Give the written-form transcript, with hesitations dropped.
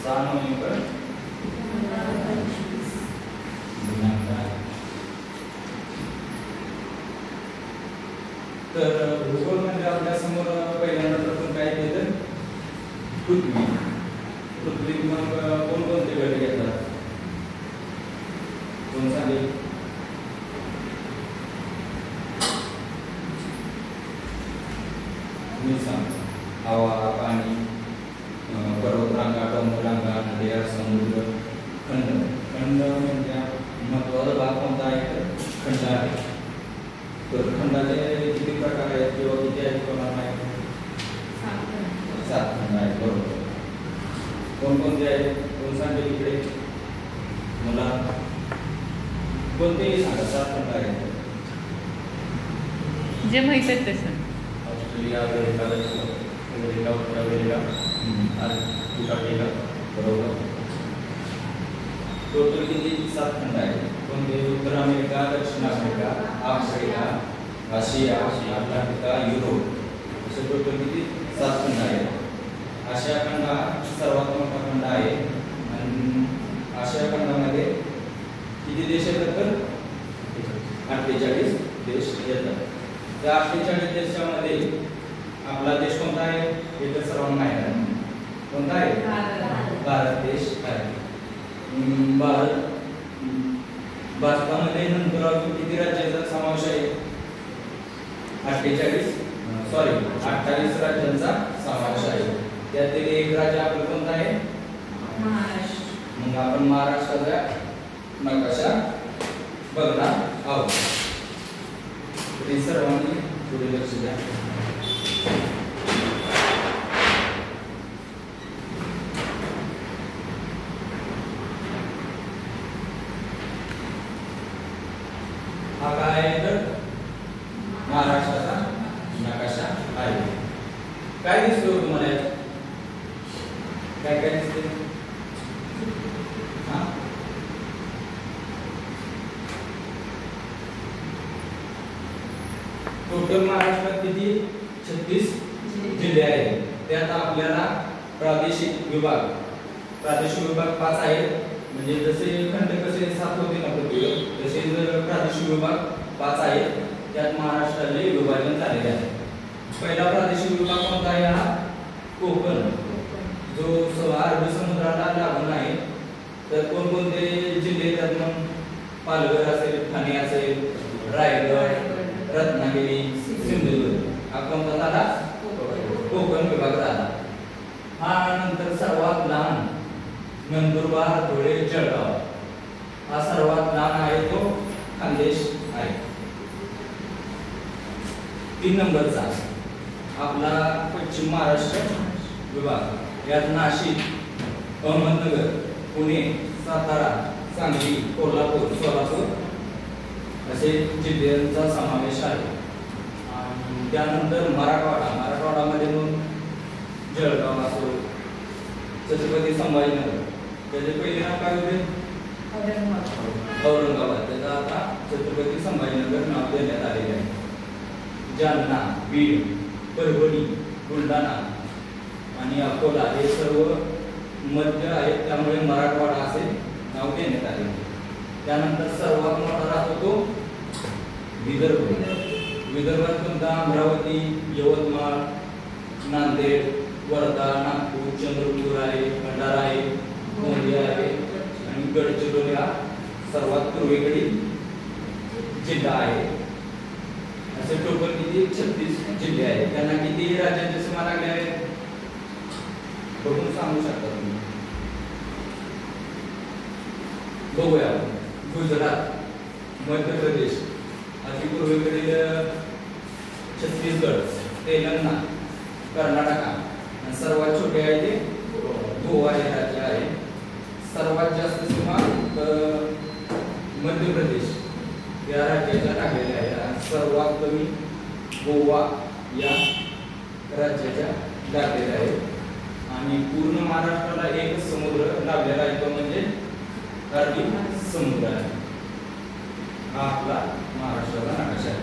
6 November दिनांक आहे. तर भूगोल म्हणजे आपल्या समोर पहिल्यांदा प्रथम काय घेतं पृथ्वी. पृथ्वीत मग कोणकोणते घटक येतात कोण सांगेल? मी सांगतो. हवा, पाणी, पर्वतरांगा, डोंगररांगा, नद्या, समुद्र, खंड. खंड म्हणजे महत्त्वाचा भाग कोणता आहे तर खंड आहे. तर खंडाचे किती प्रकार आहेत किंवा किती आहेत कोणाला माहिती? 7 खंड आहेत. बरोबर. कोणकोणते आहेत कोण सांगेल इकडे? मला कोणतेही सांगा. 7 खंड आहेत जे माहित आहे तसं. ऑस्ट्रेलिया, अमेरिका, अमेरिका, उत्तर अमेरिका, अंटार्क्टिका. बरोबर. टोटल किती? 7 खंड आहेत. कोणते? उत्तर अमेरिका, दक्षिण आफ्रिका, आफ्रिका, आशिया, अंटार्क्टिका, युरोप. असे टोटल किती? 7 खंड आहेत. आशिया खंड हा सर्वात मोठा खंड आहे आणि आशिया खंडामध्ये किती देश येतात तर 48 देश येतात. त्या 48 देशामध्ये आपला देश कोणता आहे हे तर सर्वांना माहिती आहे. कोणता आहे? भारत देश आहे. भारतामध्ये नंतर अजून किती राज्यांचा समावेश आहे? 28 राज्यांचा समावेश आहे. त्यातील एक राज्य आपलं कोणतं आहे? महाराष्ट्र. मग आपण महाराष्ट्राचा नकाशा बघणार आहोत. ते सर्वांनी पुढे लक्ष द्या. हा काय आहे तर महाराष्ट्राचा नकाशा आहे. काय दिसतो तुम्हाला? काय काय दिसते? टोटल महाराष्ट्रात किती? 36 जिल्हे आहेत. त्यात आपल्याला प्रादेशिक विभाग 5 आहेत. म्हणजे जसे खंड कसे 7 होते ना पृथ्वीवर, तसे प्रादेशिक विभाग 5 आहेत. त्यात महाराष्ट्राचे विभाजन झालेले आहे. पहिला प्रादेशिक विभाग कोणता आहे? हा कोकण, जो अरबी समुद्राला लागून आहे. तर कोणकोणते जिल्हे त्यात? मग पालघर असेल, ठाणे असेल, रायगड, रत्नागिरी, सिंधुदुर्ग. हा कोणता झाला? कोकण विभाग झाला. हा नंतर सर्वात लहान नंदुरबार, धुळे, जळगाव. हा सर्वात लहान आहे तो खानदेश आहे. 3 नंबरचा आपला पश्चिम महाराष्ट्र विभाग. यात नाशिक, अहमदनगर, पुणे, सातारा, सांगली, कोल्हापूर, सोलापूर असे जिल्ह्यांचा समावेश आहे. आणि त्यानंतर मराठवाड्यामध्ये मग जळगाव असो, छत्रपती संभाजीनगर. त्याचे पहिले नाव काय होते? औरंगाबाद. त्याचा आता छत्रपती संभाजीनगर नाव देण्यात आलेले आहे. जालना, बीड, परभणी, बुलढाणा आणि अकोला हे सर्व मध्य आहेत. त्यामुळे मराठवाडा असे नाव देण्यात आले. त्यानंतर सर्वात मोठा राहतो तो विदर्भ. विदर्भात कोणता? अमरावती, यवतमाळ, नांदेड, वर्धा, नागपूर, चंद्रपूर आहे, भंडारा आहे, गोंदिया आहे आणि गडचिरोली हा सर्वात पूर्वेकडील जिल्हा आहे. असे टोटल किती? 36 जिल्हे आहेत. त्यांना किती राज्यांच्या सीमा लागल्या आहेत बघून सांगू शकता तुम्ही? बघूया. गुजरात, मध्य प्रदेश, अति पूर्वेकडील छत्तीसगड, तेलंगणा, कर्नाटक आणि सर्वात छोटे आहे ते गोवा हे राज्य आहे. सर्वात जास्त सीमा मध्य प्रदेश या राज्याच्या लागलेल्या आहे आणि सर्वात कमी गोवा या राज्याच्या लागलेल्या आहे. आणि पूर्ण महाराष्ट्राला एकच समुद्र लाभलेला आहे, तो म्हणजे अरबी समुद्र आहे. हा आपला महाराष्ट्राचा नकाशा आहे.